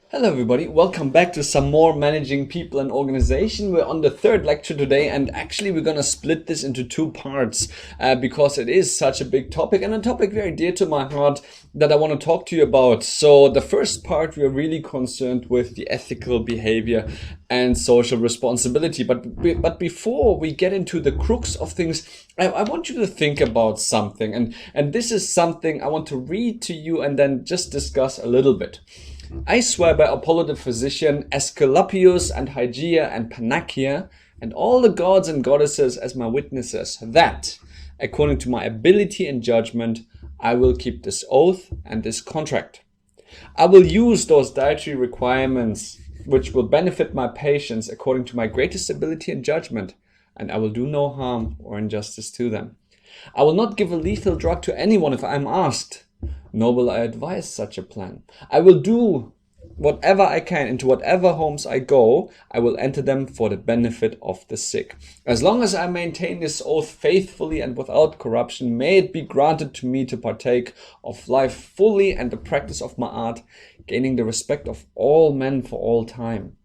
Hello everybody, welcome back to some more Managing People and Organization. We're on the third lecture today, and actually we're going to split this into two parts because it is such a big topic and a topic very dear to my heart that I want to talk to you about. So the first part, we're really concerned with the ethical behavior and social responsibility. But before we get into the crux of things, I want you to think about something, and this is something I want to read to you and then just discuss a little bit. I swear by Apollo the physician, Aesculapius and Hygeia and Panakia, and all the gods and goddesses as my witnesses, that, according to my ability and judgment, I will keep this oath and this contract. I will use those dietary requirements which will benefit my patients according to my greatest ability and judgment, and I will do no harm or injustice to them. I will not give a lethal drug to anyone if I am asked, nor will I advise such a plan. I will do whatever I can. Into whatever homes I go, I will enter them for the benefit of the sick. As long as I maintain this oath faithfully and without corruption, may it be granted to me to partake of life fully and the practice of my art, gaining the respect of all men for all time.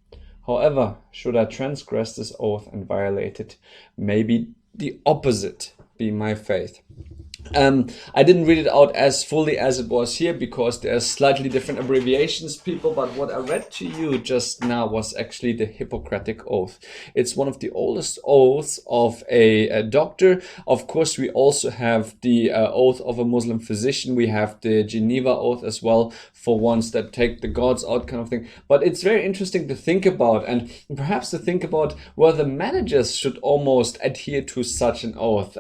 However, should I transgress this oath and violate it, maybe the opposite be my faith. I didn't read it out as fully as it was here because there's slightly different abbreviations, people, but what I read to you just now was actually the Hippocratic Oath. It's one of the oldest oaths of a doctor. Of course, we also have the oath of a Muslim physician. We have the Geneva Oath as well for ones that take the gods out kind of thing. But it's very interesting to think about, and perhaps to think about whether managers should almost adhere to such an oath.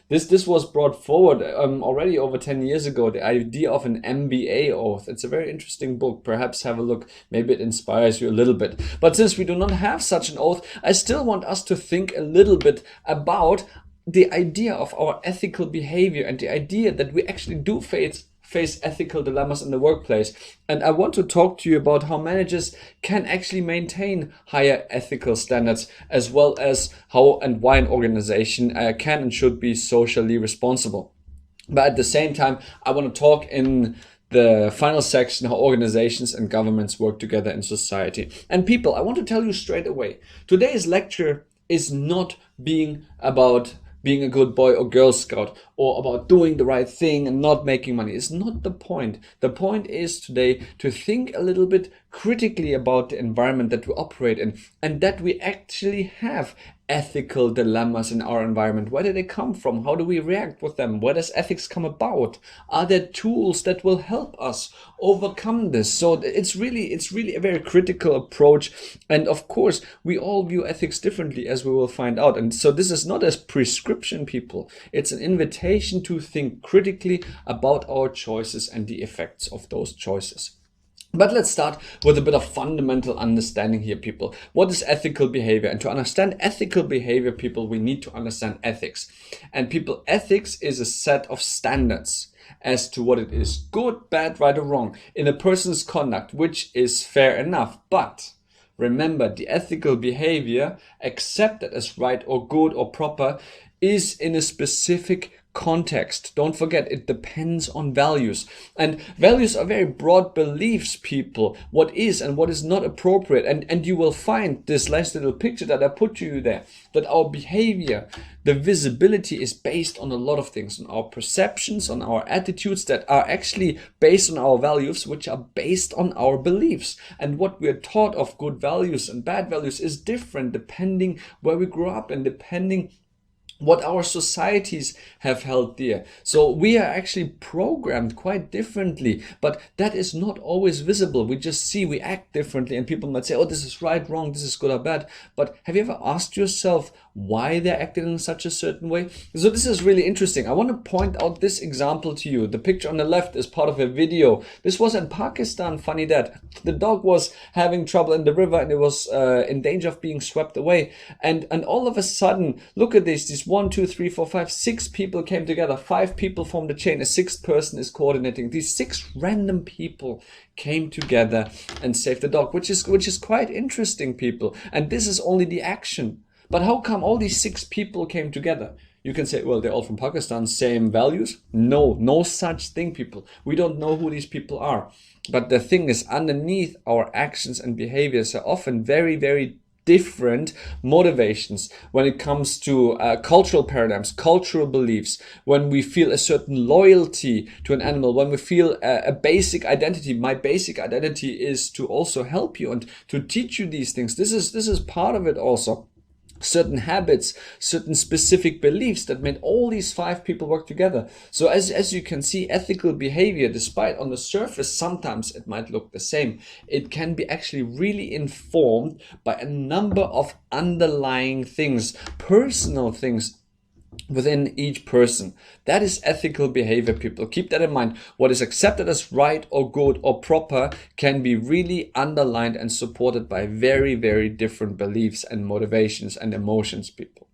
This was brought forward already over 10 years ago, the idea of an MBA oath. It's a very interesting book. Perhaps have a look. Maybe it inspires you a little bit. But since we do not have such an oath, I still want us to think a little bit about the idea of our ethical behavior and the idea that we actually do face ethical dilemmas in the workplace. And I want to talk to you about how managers can actually maintain higher ethical standards, as well as how and why an organization can and should be socially responsible. But at the same time, I want to talk in the final section how organizations and governments work together in society. And people, I want to tell you straight away, today's lecture is not about being a good boy or girl scout, or about doing the right thing and not making money. It's not the point. The point is today to think a little bit critically about the environment that we operate in, and that we actually have ethical dilemmas in our environment. Where do they come from? How do we react with them? Where does ethics come about? Are there tools that will help us overcome this? So it's really a very critical approach. And of course, we all view ethics differently, as we will find out. And so this is not a prescription, people. It's an invitation to think critically about our choices and the effects of those choices. But let's start with a bit of fundamental understanding here, people. What is ethical behavior? And to understand ethical behavior, people, we need to understand ethics. And people, ethics is a set of standards as to what it is good, bad, right, or wrong in a person's conduct, which is fair enough. But remember, the ethical behavior accepted as right or good or proper is in a specific context. Don't forget, it depends on values. And values are very broad beliefs, people. What is and what is not appropriate. And you will find this last little picture that I put to you there, that our behavior, the visibility is based on a lot of things, on our perceptions, on our attitudes that are actually based on our values, which are based on our beliefs. And what we are taught of good values and bad values is different depending where we grew up and depending what our societies have held dear. So we are actually programmed quite differently, but that is not always visible. We just see we act differently, and people might say, oh, this is right, wrong, this is good or bad. But have you ever asked yourself why they're acting in such a certain way? So this is really interesting. I want to point out this example to you. The picture on the left is part of a video. This was in Pakistan, funny that. The dog was having trouble in the river and it was in danger of being swept away. And all of a sudden, look at this, these 1, 2, 3, 4, 5, 6 people came together. 5 people formed a chain. A 6th person is coordinating. These 6 random people came together and saved the dog, which is quite interesting, people. And this is only the action. But how come all these 6 people came together? You can say, well, they're all from Pakistan, same values. No, no such thing, people. We don't know who these people are. But the thing is, underneath our actions and behaviors are often very, very different motivations when it comes to cultural paradigms, cultural beliefs, when we feel a certain loyalty to an animal, when we feel a basic identity. My basic identity is to also help you and to teach you these things. This is part of it also. Certain habits, certain specific beliefs that made all these 5 people work together. So as you can see, ethical behavior, despite on the surface sometimes it might look the same, it can be actually really informed by a number of underlying things, personal things within each person. That is ethical behavior, people. Keep that in mind. What is accepted as right or good or proper can be really underlined and supported by very, very different beliefs and motivations and emotions, people.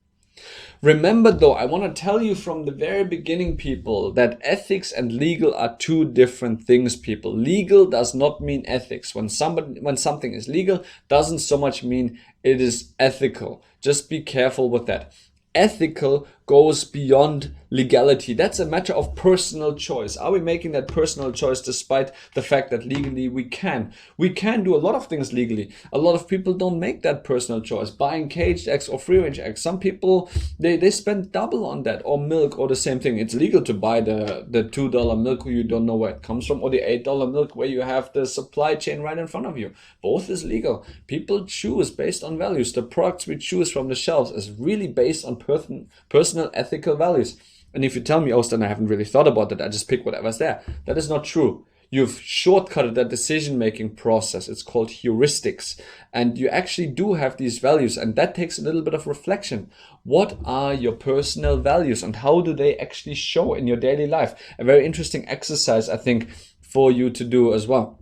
Remember though, I want to tell you from the very beginning, people, that ethics and legal are 2 different things, people. Legal does not mean ethics. When something is legal, doesn't so much mean it is ethical. Just be careful with that. Ethical goes beyond legality. That's a matter of personal choice. Are we making that personal choice despite the fact that legally we can? We can do a lot of things legally. A lot of people don't make that personal choice. Buying caged eggs or free range eggs. Some people, they spend double on that, or milk, or the same thing. It's legal to buy the $2 milk where you don't know where it comes from, or the $8 milk where you have the supply chain right in front of you. Both is legal. People choose based on values. The products we choose from the shelves is really based on personal ethical values. And if you tell me, oh, Stan, I haven't really thought about that, I just pick whatever's there, that is not true. You've shortcutted that decision-making process. It's called heuristics. And you actually do have these values, and that takes a little bit of reflection. What are your personal values and how do they actually show in your daily life? A very interesting exercise, I think, for you to do as well.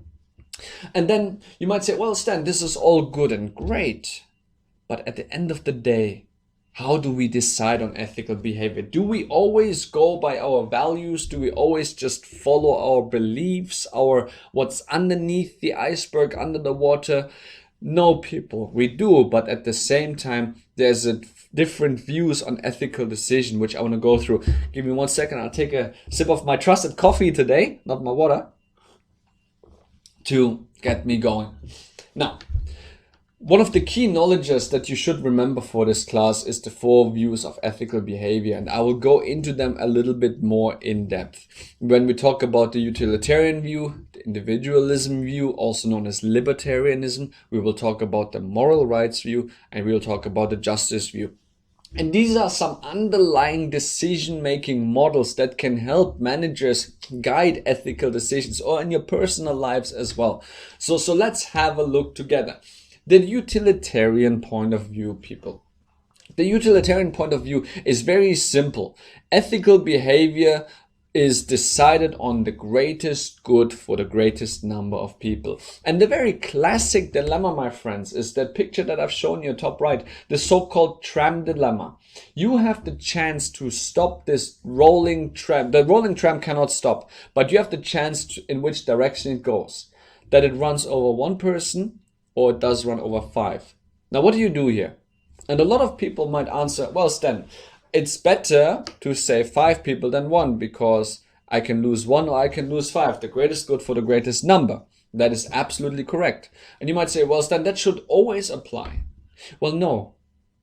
And then you might say, well, Stan, this is all good and great, but at the end of the day, how do we decide on ethical behavior? Do we always go by our values? Do we always just follow our beliefs, our what's underneath the iceberg, under the water? No, people, we do, but at the same time, there's a different views on ethical decision, which I want to go through. Give me 1 second. I'll take a sip of my trusted coffee today, not my water, to get me going. Now, one of the key knowledges that you should remember for this class is the 4 views of ethical behavior, and I will go into them a little bit more in depth. When we talk about the utilitarian view, the individualism view, also known as libertarianism, we will talk about the moral rights view, and we will talk about the justice view. And these are some underlying decision-making models that can help managers guide ethical decisions, or in your personal lives as well. So let's have a look together. The utilitarian point of view, people. The utilitarian point of view is very simple. Ethical behavior is decided on the greatest good for the greatest number of people. And the very classic dilemma, my friends, is that picture that I've shown you top right, the so-called tram dilemma. You have the chance to stop this rolling tram. The rolling tram cannot stop, but you have the chance in which direction it goes. That it runs over 1 person, or it does run over 5. Now, what do you do here? And a lot of people might answer, well, Stan, it's better to say 5 people than 1, because I can lose 1 or I can lose 5. The greatest good for the greatest number. That is absolutely correct. And you might say, well, Stan, that should always apply. Well, no.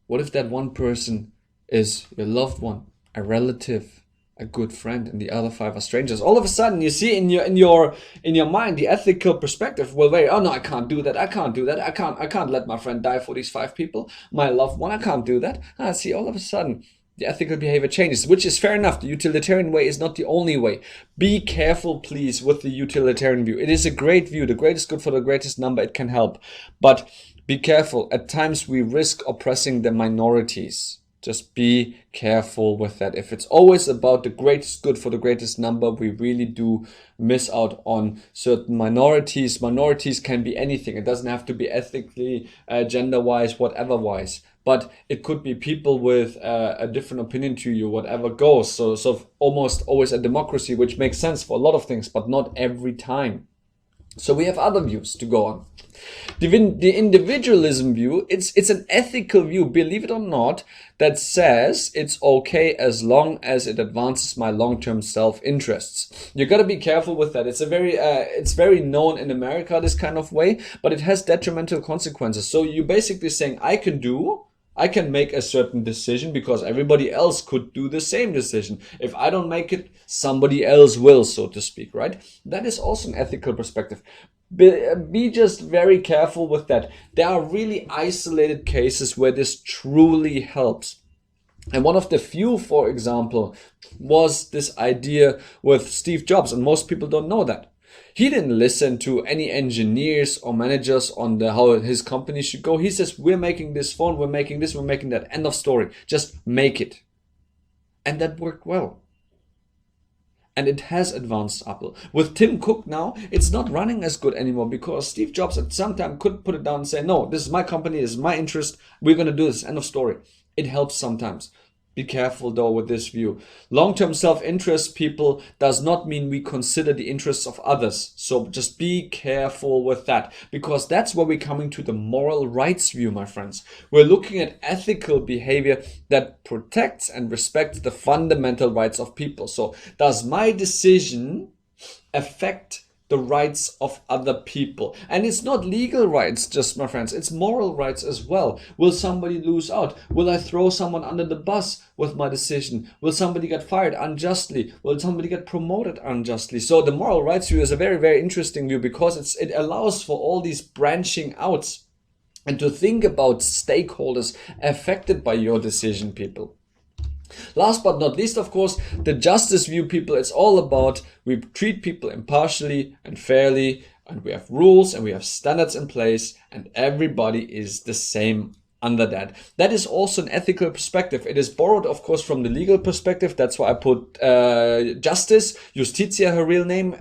What if that 1 person is your loved one, a relative, a good friend, and the other 5 are strangers? All of a sudden, you see in your mind the ethical perspective will vary. Oh no, I can't do that. I can't let my friend die for these 5 people. My loved one, I can't do that. See, all of a sudden, the ethical behavior changes, which is fair enough. The utilitarian way is not the only way. Be careful, please, with the utilitarian view. It is a great view. The greatest good for the greatest number. It can help, but be careful. At times, we risk oppressing the minorities. Just be careful with that. If it's always about the greatest good for the greatest number, we really do miss out on certain minorities. Minorities can be anything. It doesn't have to be ethically, gender-wise, whatever-wise. But it could be people with a different opinion to you, whatever goes. So almost always a democracy, which makes sense for a lot of things, but not every time. So we have other views to go on. The individualism view, it's an ethical view, believe it or not, that says it's okay as long as it advances my long-term self-interests. You got to be careful with that. It's very known in America, this kind of way, but it has detrimental consequences. So you're basically saying I can make a certain decision because everybody else could do the same decision. If I don't make it, somebody else will, so to speak, right? That is also an ethical perspective. Be just very careful with that. There are really isolated cases where this truly helps. And one of the few, for example, was this idea with Steve Jobs, and most people don't know that. He didn't listen to any engineers or managers on how his company should go. He says, we're making this phone, we're making this, we're making that. End of story. Just make it. And that worked well. And it has advanced Apple. With Tim Cook now, it's not running as good anymore because Steve Jobs at some time could put it down and say, no, this is my company, this is my interest, we're going to do this. End of story. It helps sometimes. Be careful though with this view. Long-term self-interest, people, does not mean we consider the interests of others. So just be careful with that, because that's where we're coming to the moral rights view, my friends. We're looking at ethical behavior that protects and respects the fundamental rights of people. So does my decision affect the rights of other people? And it's not legal rights just, my friends, it's moral rights as well. Will somebody lose out? Will I throw someone under the bus with my decision? Will somebody get fired unjustly? Will somebody get promoted unjustly? So the moral rights view is a very, very interesting view because it allows for all these branching outs and to think about stakeholders affected by your decision, people. Last but not least, of course, the justice view, people. It's all about we treat people impartially and fairly, and we have rules and we have standards in place, and everybody is the same under that. That is also an ethical perspective. It is borrowed, of course, from the legal perspective. That's why I put Justice, Justitia, her real name,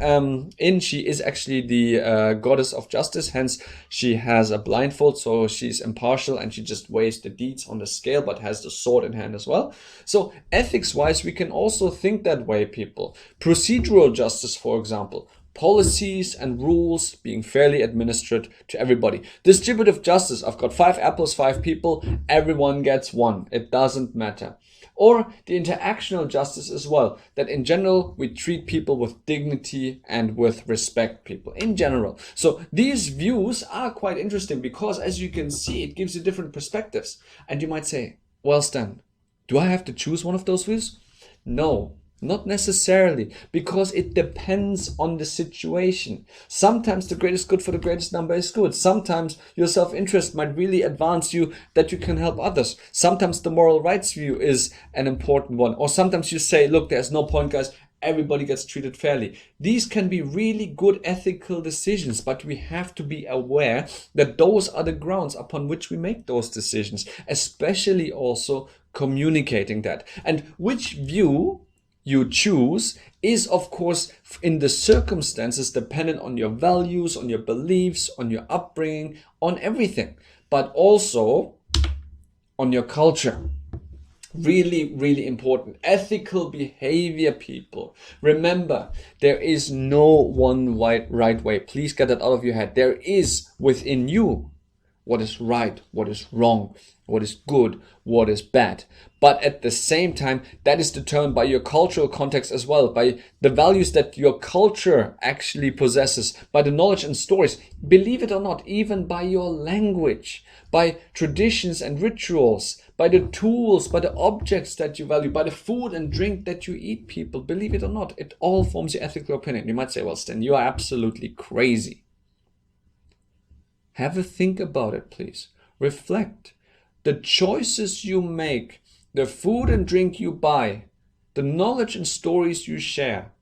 in. She is actually the goddess of justice. Hence, she has a blindfold, so she's impartial and she just weighs the deeds on the scale, but has the sword in hand as well. So ethics-wise, we can also think that way, people. Procedural justice, for example. Policies and rules being fairly administered to everybody. Distributive justice, I've got 5 apples, 5 people, everyone gets 1. It doesn't matter. Or the interactional justice as well, that in general we treat people with dignity and with respect, people in general. So these views are quite interesting because, as you can see, it gives you different perspectives. And you might say, well, Stan, do I have to choose one of those views? No. Not necessarily, because it depends on the situation. Sometimes the greatest good for the greatest number is good. Sometimes your self-interest might really advance you that you can help others. Sometimes the moral rights view is an important one. Or sometimes you say, look, there's no point, guys. Everybody gets treated fairly. These can be really good ethical decisions, but we have to be aware that those are the grounds upon which we make those decisions, especially also communicating that. And which view you choose is, of course, in the circumstances dependent on your values, on your beliefs, on your upbringing, on everything, but also on your culture. Really, really important. Ethical behavior, people. Remember, there is no one right way. Please get that out of your head. There is within you what is right, what is wrong, what is good, what is bad. But at the same time, that is determined by your cultural context as well, by the values that your culture actually possesses, by the knowledge and stories, believe it or not, even by your language, by traditions and rituals, by the tools, by the objects that you value, by the food and drink that you eat, people. Believe it or not, it all forms your ethical opinion. You might say, well, Stan, you are absolutely crazy. Have a think about it, please. Reflect. The choices you make, the food and drink you buy, the knowledge and stories you share,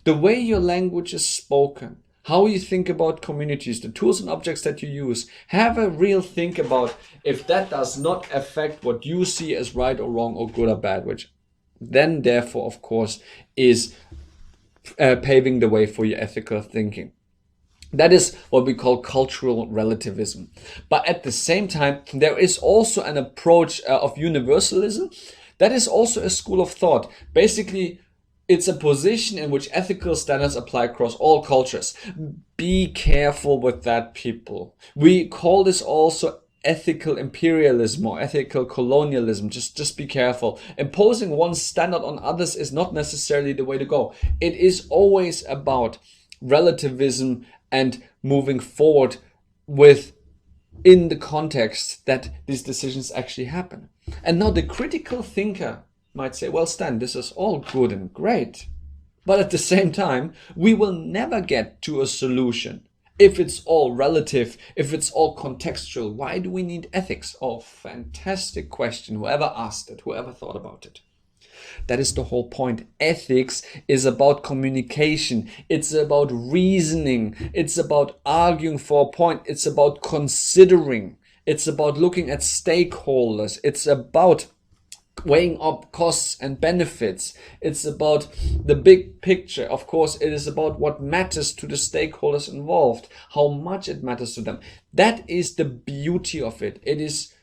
the way your language is spoken, how you think about communities, the tools and objects that you use. Have a real think about if that does not affect what you see as right or wrong or good or bad, which then therefore, of course, is paving the way for your ethical thinking. That is what we call cultural relativism. But at the same time, there is also an approach of universalism. That is also a school of thought. Basically, It's a position in which ethical standards apply across all cultures. Be careful with that, people. We call this also ethical imperialism or ethical colonialism. Just be careful. Imposing one standard on others is not necessarily the way to go. It is always about relativism and moving forward with in the context that these decisions actually happen. And now the critical thinker might say, well, Stan, this is all good and great. But at the same time, we will never get to a solution if it's all relative, if it's all contextual. Why do we need ethics? Oh, fantastic question. Whoever asked it, whoever thought about it. That is the whole point. Ethics is about communication. It's about reasoning. It's about arguing for a point. It's about considering. It's about looking at stakeholders. It's about weighing up costs and benefits. It's about the big picture. Of course, it is about what matters to the stakeholders involved, how much it matters to them. That is the beauty of it. It is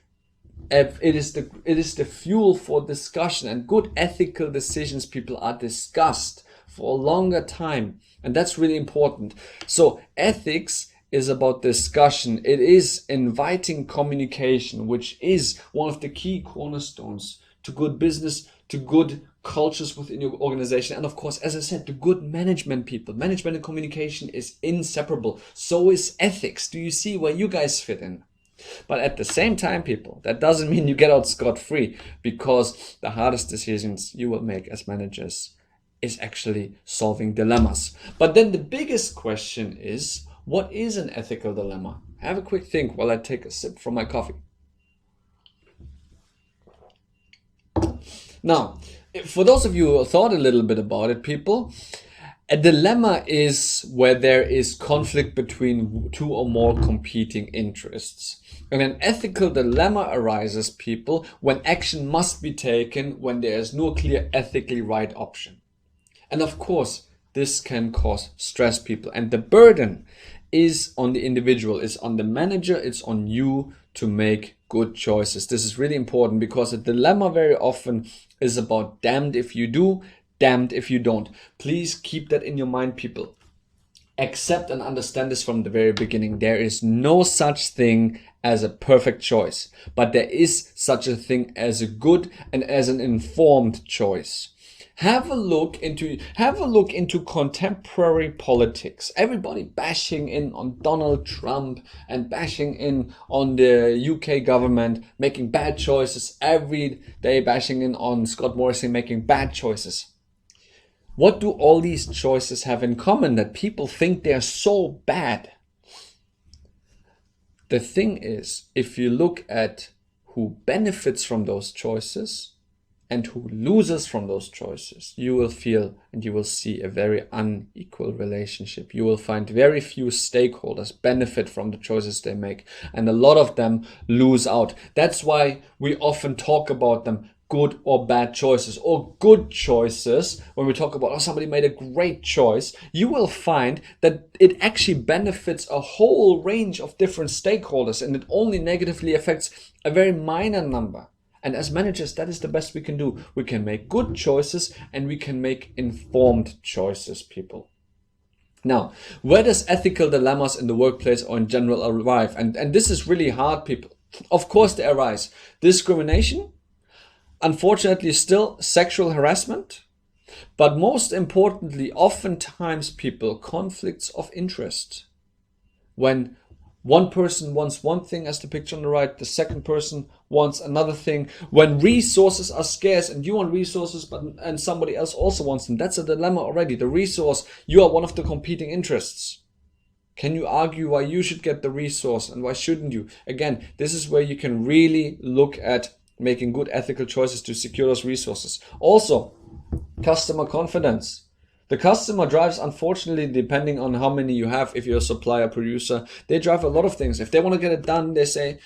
the fuel for discussion, and good ethical decisions, people, are discussed for a longer time, and that's really important. So ethics is about discussion. It is inviting communication, which is one of the key cornerstones to good business, to good cultures within your organization, and of course, as I said, to good management, people. Management and communication is inseparable. So is ethics. Do you see where you guys fit in? But at the same time, people, that doesn't mean you get out scot-free, because the hardest decisions you will make as managers is actually solving dilemmas. But then the biggest question is, what is an ethical dilemma? Have a quick think while I take a sip from my coffee. Now, for those of you who thought a little bit about it, people, a dilemma is where there is conflict between two or more competing interests. And an ethical dilemma arises, people, when action must be taken when there is no clear ethically right option. And of course, this can cause stress, people. And the burden is on the individual, it's on the manager, it's on you to make good choices. This is really important, because a dilemma very often is about damned if you do, damned if you don't. Please keep that in your mind, people. Accept and understand this from the very beginning. There is no such thing as a perfect choice, but there is such a thing as a good and as an informed choice. Have a look into contemporary politics. Everybody bashing in on Donald Trump and bashing in on the UK government, making bad choices. Every day bashing in on Scott Morrison making bad choices. What do all these choices have in common that people think they're so bad? The thing is, if you look at who benefits from those choices and who loses from those choices, you will feel and you will see a very unequal relationship. You will find very few stakeholders benefit from the choices they make, and a lot of them lose out. That's why we often talk about them, good or bad choices, or good choices. When we talk about, oh, somebody made a great choice, you will find that it actually benefits a whole range of different stakeholders, and it only negatively affects a very minor number. And as managers, that is the best we can do. We can make good choices and we can make informed choices, people. Now, where does ethical dilemmas in the workplace or in general arrive? And this is really hard, people. Of course they arise. Discrimination, unfortunately still sexual harassment, but most importantly, oftentimes, people, conflicts of interest. When one person wants one thing, as the picture on the right, the second person wants another thing. When resources are scarce and you want resources and somebody else also wants them, that's a dilemma already. The resource, you are one of the competing interests. Can you argue why you should get the resource and why shouldn't you? Again, this is where you can really look at making good ethical choices to secure those resources. Also, customer confidence. The customer drives, unfortunately, depending on how many you have, if you're a supplier, producer, they drive a lot of things. If they want to get it done, they say,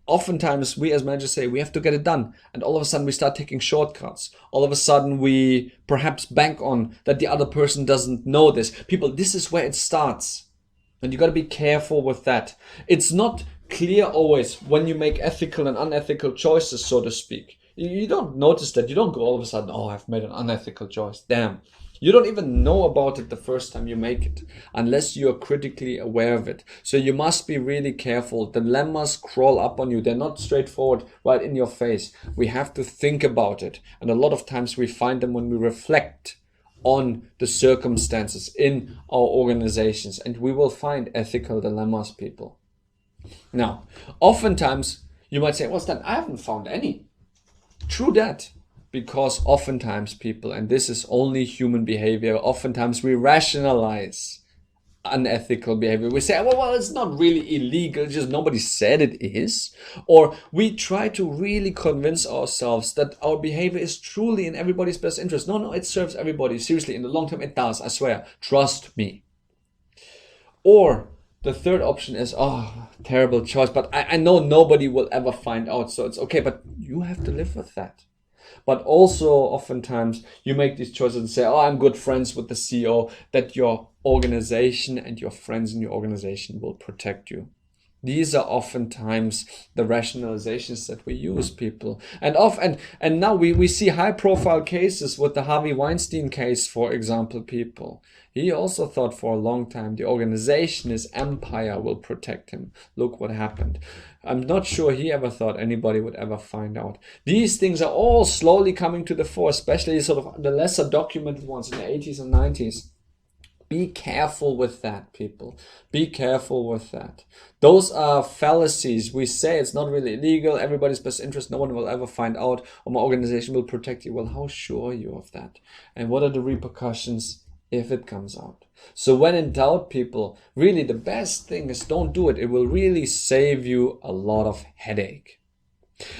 oftentimes we as managers say, we have to get it done. And all of a sudden we start taking shortcuts. All of a sudden we perhaps bank on that the other person doesn't know this. People, this is where it starts. And you got to be careful with that. It's not clear always when you make ethical and unethical choices, so to speak. You don't notice that. You don't go all of a sudden, oh, I've made an unethical choice. Damn. You don't even know about it the first time you make it, unless you're critically aware of it. So you must be really careful. Dilemmas crawl up on you. They're not straightforward right in your face. We have to think about it. And a lot of times we find them when we reflect on the circumstances in our organizations. And we will find ethical dilemmas, people. Now, oftentimes you might say, well, Stan, I haven't found any. True that. Because oftentimes people, and this is only human behavior, oftentimes we rationalize unethical behavior. We say, well, it's not really illegal, just nobody said it is. Or we try to really convince ourselves that our behavior is truly in everybody's best interest. No, it serves everybody. Seriously, in the long term, it does, I swear. Trust me. Or the third option is, oh, terrible choice, but I know nobody will ever find out, so it's okay, but you have to live with that. But also, oftentimes, you make these choices and say, oh, I'm good friends with the CEO, that your organization and your friends in your organization will protect you. These are oftentimes the rationalizations that we use, people. And now we see high profile cases with the Harvey Weinstein case, for example, people. He also thought for a long time the organization, his empire, will protect him. Look what happened. I'm not sure he ever thought anybody would ever find out. These things are all slowly coming to the fore, especially sort of the lesser documented ones in the 80s and 90s. Be careful with that, people. Be careful with that. Those are fallacies. We say it's not really illegal, everybody's best interest, no one will ever find out, or my organization will protect you. Well, how sure are you of that? And what are the repercussions if it comes out? So when in doubt, people, really the best thing is don't do it. It will really save you a lot of headache.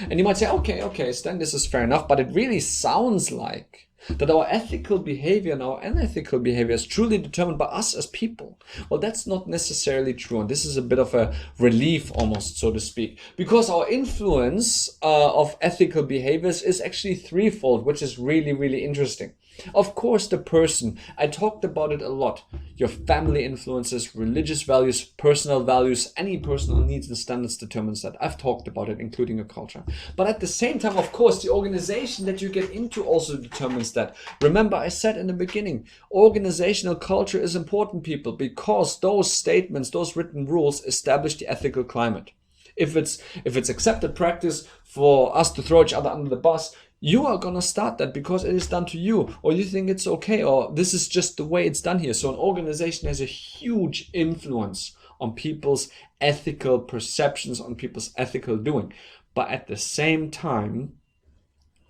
And you might say, okay, Stan, this is fair enough, but it really sounds like that our ethical behavior and our unethical behavior is truly determined by us as people. Well, that's not necessarily true, and this is a bit of a relief almost, so to speak, because our influence of ethical behaviors is actually threefold, which is really, really interesting. Of course, the person, I talked about it a lot. Your family influences, religious values, personal values, any personal needs and standards determines that. I've talked about it, including your culture. But at the same time, of course, the organization that you get into also determines that. Remember, I said in the beginning, organizational culture is important, people, because those statements, those written rules establish the ethical climate. If it's accepted practice for us to throw each other under the bus, you are going to start that because it is done to you, or you think it's okay, or this is just the way it's done here. So an organization has a huge influence on people's ethical perceptions, on people's ethical doing. But at the same time,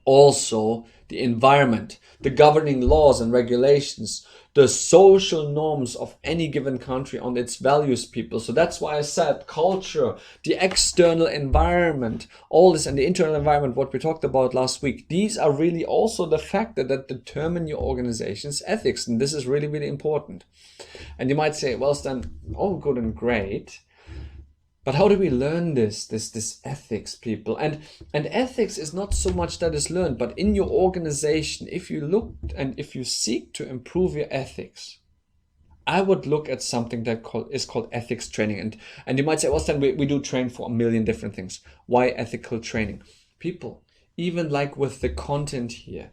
also the environment, the governing laws and regulations, the social norms of any given country on its values, people. So that's why I said culture, the external environment, all this, and the internal environment, what we talked about last week, these are really also the factor that determine your organization's ethics. And this is really, really important. And you might say, well, Stan, all good and great, but how do we learn this ethics, people? And ethics is not so much that is learned, but in your organization, if you look and if you seek to improve your ethics, I would look at something that is called ethics training. And you might say, well, Stan, we do train for a million different things. Why ethical training? People, even like with the content here,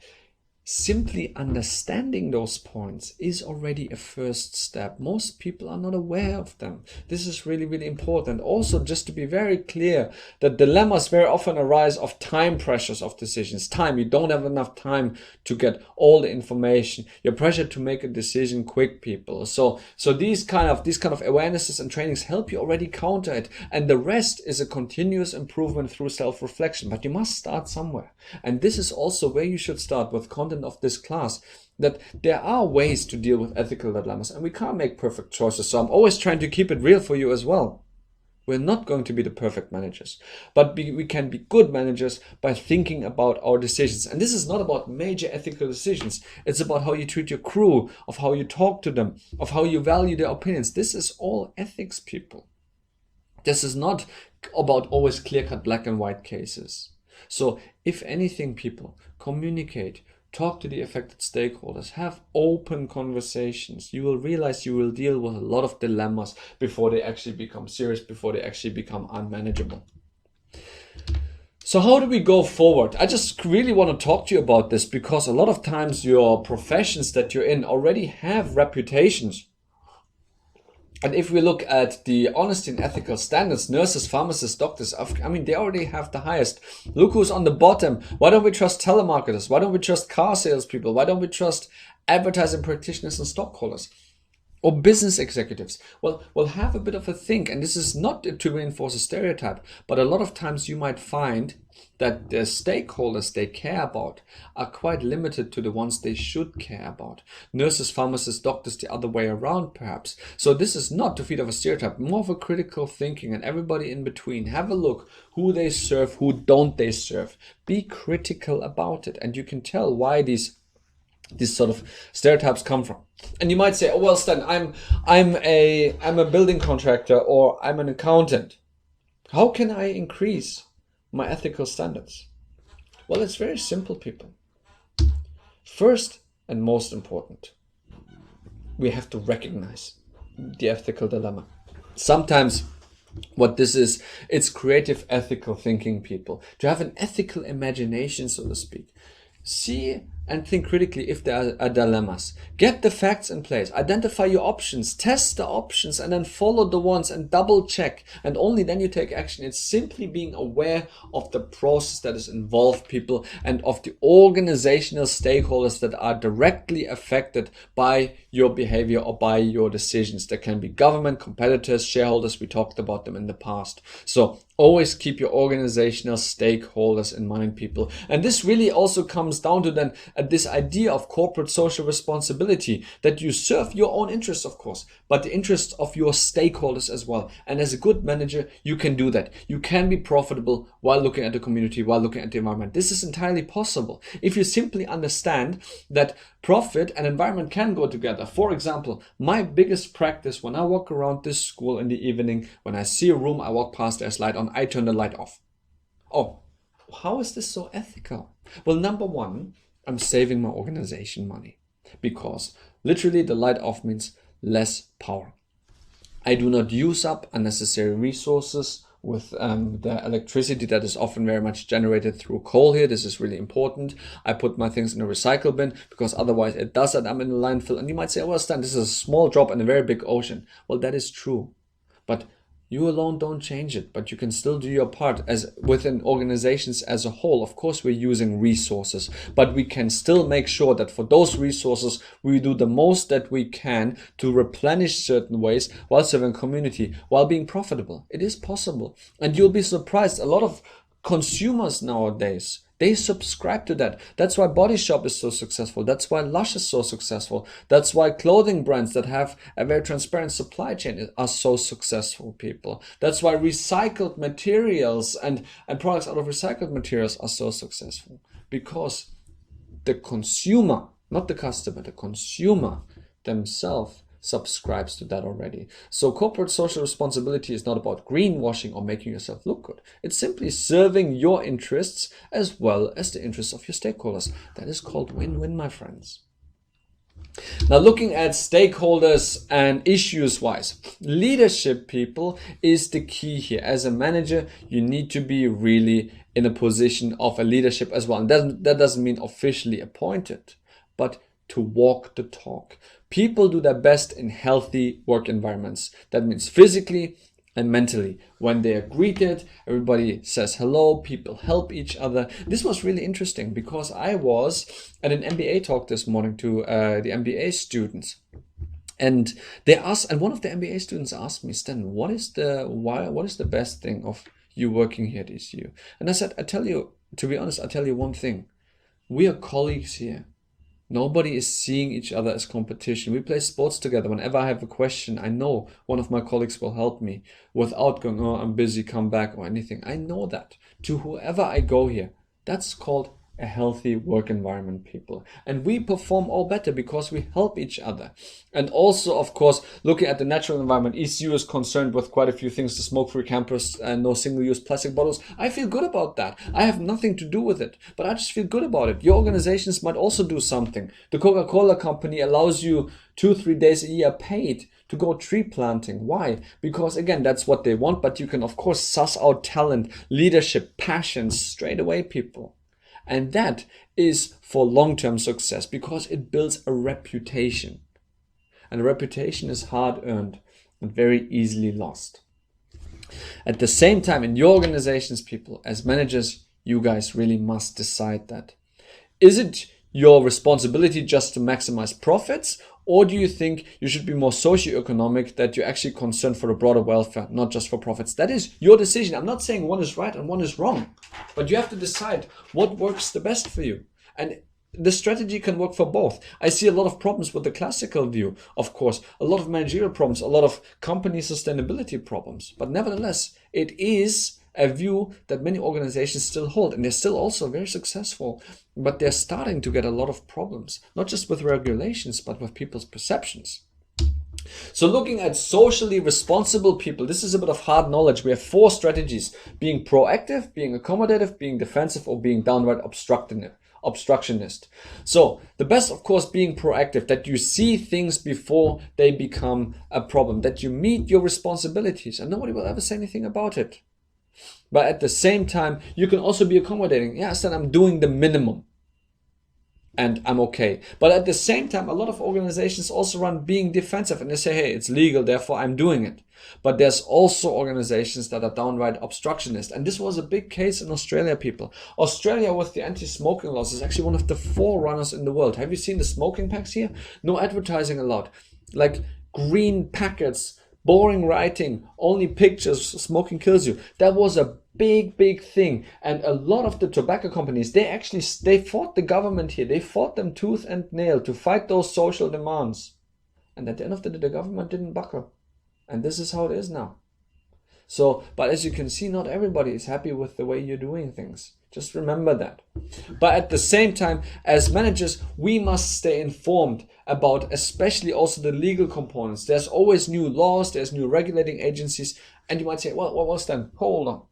simply understanding those points is already a first step. Most people are not aware of them. This is really, really important. Also, just to be very clear, that dilemmas very often arise of time pressures of decisions. Time, you don't have enough time to get all the information. You're pressured to make a decision quick, people. So these kind of awarenesses and trainings help you already counter it. And the rest is a continuous improvement through self-reflection. But you must start somewhere. And this is also where you should start with content of this class, that there are ways to deal with ethical dilemmas and we can't make perfect choices. So I'm always trying to keep it real for you as well. We're not going to be the perfect managers, but we can be good managers by thinking about our decisions. And this is not about major ethical decisions. It's about how you treat your crew, of how you talk to them, of how you value their opinions. This is all ethics, people. This is not about always clear-cut black and white cases. So if anything, people, communicate, talk to the affected stakeholders, have open conversations. You will realize you will deal with a lot of dilemmas before they actually become serious, before they actually become unmanageable. So how do we go forward? I just really want to talk to you about this because a lot of times your professions that you're in already have reputations. And if we look at the honesty and ethical standards, nurses, pharmacists, doctors, I mean, they already have the highest. Look who's on the bottom. Why don't we trust telemarketers? Why don't we trust car salespeople? Why don't we trust advertising practitioners and stockholders? Or business executives? Well, have a bit of a think. And this is not to reinforce a stereotype, but a lot of times you might find that the stakeholders they care about are quite limited to the ones they should care about. Nurses, pharmacists, doctors, the other way around perhaps. So this is not to feed off a stereotype, more of a critical thinking, and everybody in between. Have a look who they serve, who don't they serve. Be critical about it, and you can tell why these sort of stereotypes come from. And you might say, oh well, Stan, I'm a building contractor, or I'm an accountant. How can I increase my ethical standards? Well, it's very simple, people. First and most important, we have to recognize the ethical dilemma. Sometimes what this is, it's creative ethical thinking, people. To have an ethical imagination, so to speak. See and think critically if there are dilemmas. Get the facts in place. Identify your options. Test the options and then follow the ones and double check. And only then you take action. It's simply being aware of the process that is involved, people, and of the organizational stakeholders that are directly affected by your behavior or by your decisions. There can be government, competitors, shareholders. We talked about them in the past. So always keep your organizational stakeholders in mind, people. And this really also comes down to then this idea of corporate social responsibility, that you serve your own interests, of course, but the interests of your stakeholders as well. And as a good manager, you can do that. You can be profitable while looking at the community, while looking at the environment. This is entirely possible if you simply understand that profit and environment can go together. For example, my biggest practice when I walk around this school in the evening, when I see a room, I walk past, there's light on, I turn the light off. Oh, how is this so ethical? Well, number one, I'm saving my organization money, because literally the light off means less power. I do not use up unnecessary resources with the electricity that is often very much generated through coal here. This is really important. I put my things in a recycle bin, because otherwise it does end up in the landfill. And you might say, well, Stan, this is a small drop in a very big ocean. Well, that is true. But you alone don't change it, but you can still do your part. As within organizations as a whole, of course, we're using resources, but we can still make sure that for those resources, we do the most that we can to replenish certain ways while serving community, while being profitable. It is possible. And you'll be surprised. A lot of consumers nowadays, they subscribe to that. That's why Body Shop is so successful. That's why Lush is so successful. That's why clothing brands that have a very transparent supply chain are so successful, people. That's why recycled materials and products out of recycled materials are so successful. Because the consumer, not the customer, the consumer themselves subscribes to that already. So corporate social responsibility is not about greenwashing or making yourself look good. It's simply serving your interests as well as the interests of your stakeholders. That is called win-win, my friends. Now, looking at stakeholders and issues wise, leadership, people, is the key here. As a manager, you need to be really in a position of a leadership as well. And that doesn't mean officially appointed, but to walk the talk. People do their best in healthy work environments. That means physically and mentally. When they are greeted, everybody says hello, people help each other. This was really interesting, because I was at an MBA talk this morning to the MBA students. And they asked, and one of the MBA students asked me, Stan, what is the best thing of you working here at ECU? And I said, to be honest, I tell you one thing. We are colleagues here. Nobody is seeing each other as competition. We play sports together. Whenever I have a question, I know one of my colleagues will help me without going, oh, I'm busy, come back, or anything. I know that. To whoever I go here, that's called a healthy work environment, people. And we perform all better because we help each other. And also, of course, looking at the natural environment, ECU is concerned with quite a few things, the smoke-free campus and no single-use plastic bottles. I feel good about that. I have nothing to do with it, but I just feel good about it. Your organizations might also do something. The Coca-Cola company allows you 2-3 days a year paid to go tree planting. Why? Because again, that's what they want, but you can of course suss out talent, leadership, passions straight away, people. And that is for long-term success because it builds a reputation. And a reputation is hard earned and very easily lost. At the same time, in your organizations, people, as managers, you guys really must decide that. Is it your responsibility just to maximize profits? Or do you think you should be more socioeconomic, that you're actually concerned for the broader welfare, not just for profits? That is your decision. I'm not saying one is right and one is wrong, but you have to decide what works the best for you. And the strategy can work for both. I see a lot of problems with the classical view, of course, a lot of managerial problems, a lot of company sustainability problems. But nevertheless, it is a view that many organizations still hold, and they're still also very successful, but they're starting to get a lot of problems, not just with regulations, but with people's perceptions. So looking at socially responsible people, this is a bit of hard knowledge. We have 4 strategies: being proactive, being accommodative, being defensive, or being downright obstructionist. So the best, of course, being proactive, that you see things before they become a problem, that you meet your responsibilities and nobody will ever say anything about it. But at the same time, you can also be accommodating. Yes, then I'm doing the minimum and I'm okay. But at the same time, a lot of organizations also run being defensive and they say, hey, it's legal, therefore I'm doing it. But there's also organizations that are downright obstructionist. And this was a big case in Australia, people. Australia with the anti-smoking laws is actually one of the forerunners in the world. Have you seen the smoking packs here? No advertising allowed. Like green packets, boring writing, only pictures, smoking kills you. That was a big thing. And a lot of the tobacco companies, they fought the government here. They fought them tooth and nail to fight those social demands. And at the end of the day, the government didn't buckle. And this is how it is now. So, but as you can see, not everybody is happy with the way you're doing things. Just remember that. But at the same time, as managers, we must stay informed about especially also the legal components. There's always new laws, there's new regulating agencies, and you might say, well, what was then? Hold on.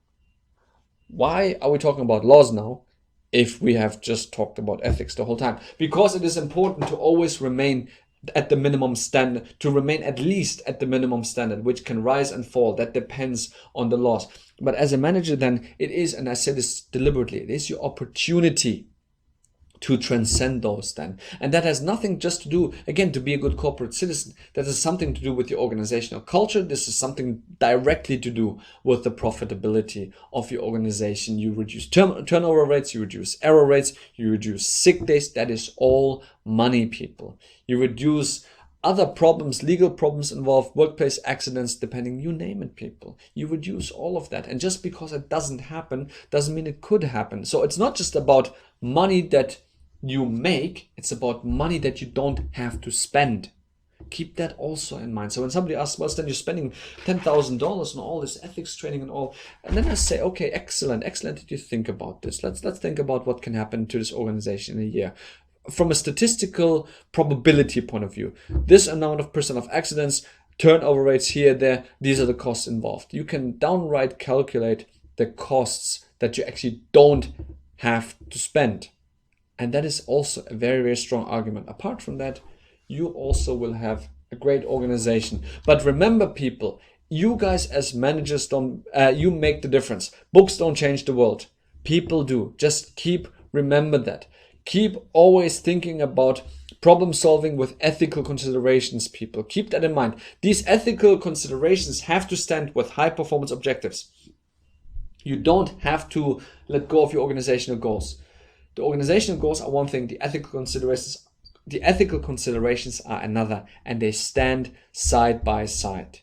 Why are we talking about laws now if we have just talked about ethics the whole time? Because it is important to always remain at the minimum standard, to remain at least at the minimum standard, which can rise and fall. That depends on the laws. But as a manager, then it is, and I say this deliberately, it is your opportunity to transcend those then. And that has nothing just to do, again, to be a good corporate citizen. That has something to do with your organizational culture. This is something directly to do with the profitability of your organization. You reduce turnover rates, you reduce error rates, you reduce sick days. That is all money, people. You reduce other problems, legal problems involved, workplace accidents, depending, you name it, people. You reduce all of that. And just because it doesn't happen doesn't mean it could happen. So it's not just about money that you make, it's about money that you don't have to spend. Keep that also in mind. So when somebody asks, well, then you're spending $10,000 on all this ethics training and all, and then I say, okay, excellent did you think about this? Let's think about what can happen to this organization in a year. From a statistical probability point of view, this amount of percent of accidents, turnover rates here, there, these are the costs involved. You can downright calculate the costs that you actually don't have to spend. And that is also a very strong argument. Apart from that, you also will have a great organization. But remember, people, you guys as managers you make the difference. Books don't change the world. People do. Just remember that. Keep always thinking about problem solving with ethical considerations, people. Keep that in mind. These ethical considerations have to stand with high performance objectives. You don't have to let go of your organizational goals. The organizational goals are one thing, the ethical considerations are another, and they stand side by side.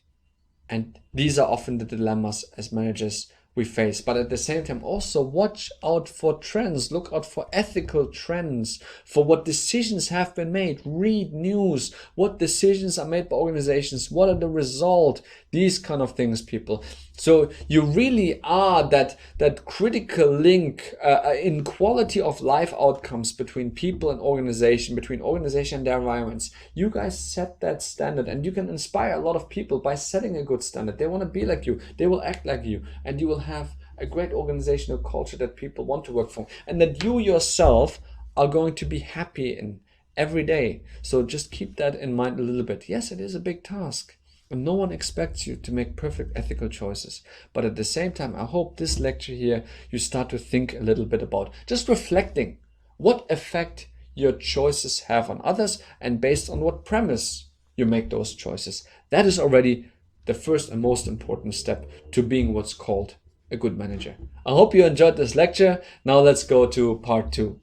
And these are often the dilemmas as managers we face. But at the same time, also watch out for trends, look out for ethical trends, for what decisions have been made, read news, what decisions are made by organizations, what are the result, these kind of things, people. So you really are that critical link in quality of life outcomes between people and organization, between organization and their environments. You guys set that standard, and you can inspire a lot of people by setting a good standard. They want to be like you, they will act like you, and you will have a great organizational culture that people want to work for, and that you yourself are going to be happy in every day. So just keep that in mind a little bit. Yes, it is a big task. And no one expects you to make perfect ethical choices. But at the same time, I hope this lecture here, you start to think a little bit about just reflecting what effect your choices have on others and based on what premise you make those choices. That is already the first and most important step to being what's called a good manager. I hope you enjoyed this lecture. Now let's go to part 2.